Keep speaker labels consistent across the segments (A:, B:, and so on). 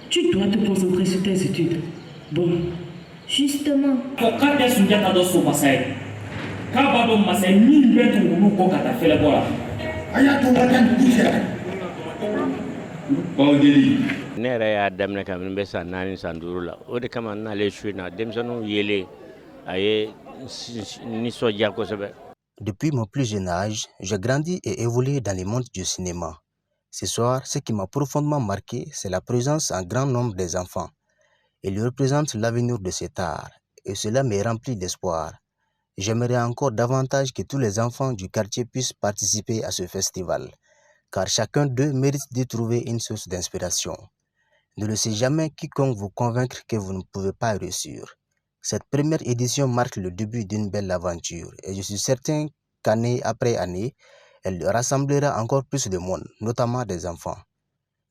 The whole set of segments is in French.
A: tu dois te concentrer sur tes études. Bon,
B: Justement.
C: Ne yɛrɛ y'a daminɛ kabini n bɛ san 4 san 5 la o de kama n n'ale su in na denmisɛnninw yelen a ye nisɔndiya kosɛbɛ.
D: Depuis mon plus jeune âge, j'ai grandi et évolué dans le monde du cinéma. Ce soir, ce qui m'a profondément marqué, c'est la présence en grand nombre des enfants. Ils représentent l'avenir de cet art et cela me remplit d'espoir. J'aimerais encore davantage que tous les enfants du quartier puissent participer à ce festival, car chacun d'eux mérite d'y trouver une source d'inspiration. Ne laissez jamais quiconque vous convaincre que vous ne pouvez pas réussir. Cette première édition marque le début d'une belle aventure et je suis certain qu'année après année, elle rassemblera encore plus de monde, notamment des enfants.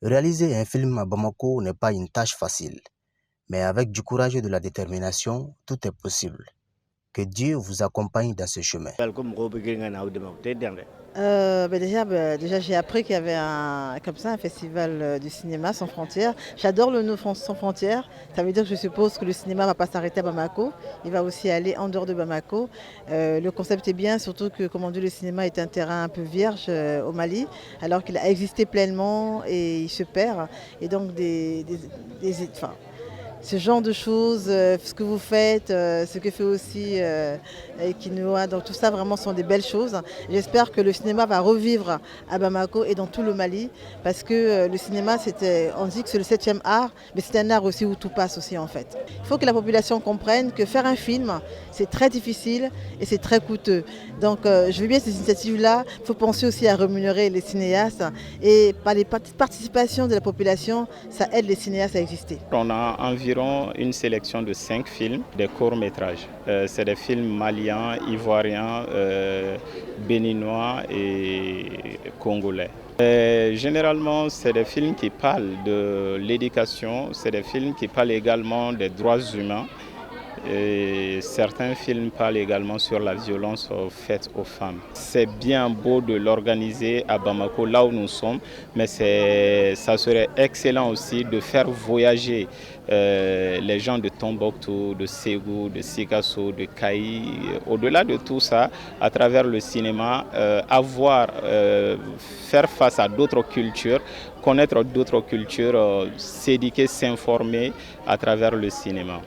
D: Réaliser un film à Bamako n'est pas une tâche facile, mais avec du courage et de la détermination, tout est possible. Que Dieu vous accompagne dans ce chemin.
E: Déjà j'ai appris qu'il y avait un festival du cinéma sans frontières. J'adore le nom sans frontières. Ça veut dire que je suppose que le cinéma ne va pas s'arrêter à Bamako. Il va aussi aller en dehors de Bamako. Le concept est bien, surtout que comme on dit, le cinéma est un terrain un peu vierge au Mali, alors qu'il a existé pleinement et il se perd. Et donc ce genre de choses, ce que vous faites, ce que fait aussi Quinoa, donc tout ça vraiment sont des belles choses. J'espère que le cinéma va revivre à Bamako et dans tout le Mali, parce que le cinéma, on dit que c'est le 7e art, mais c'est un art aussi où tout passe aussi en fait. Il faut que la population comprenne que faire un film, c'est très difficile et c'est très coûteux. Donc je veux bien ces initiatives-là, il faut penser aussi à rémunérer les cinéastes et par les participations de la population, ça aide les cinéastes à exister.
F: On a environ une sélection de 5 films, des courts-métrages. C'est des films maliens, ivoiriens, béninois et congolais. Généralement, c'est des films qui parlent de l'éducation, c'est des films qui parlent également des droits humains. Et certains films parlent également sur la violence faite aux femmes. C'est bien beau de l'organiser à Bamako, là où nous sommes, mais ça serait excellent aussi de faire voyager les gens de Tombouctou, de Ségou, de Sikasso, de Kaï. Au-delà de tout ça, à travers le cinéma, faire face à d'autres cultures, connaître d'autres cultures, s'éduquer, s'informer à travers le cinéma.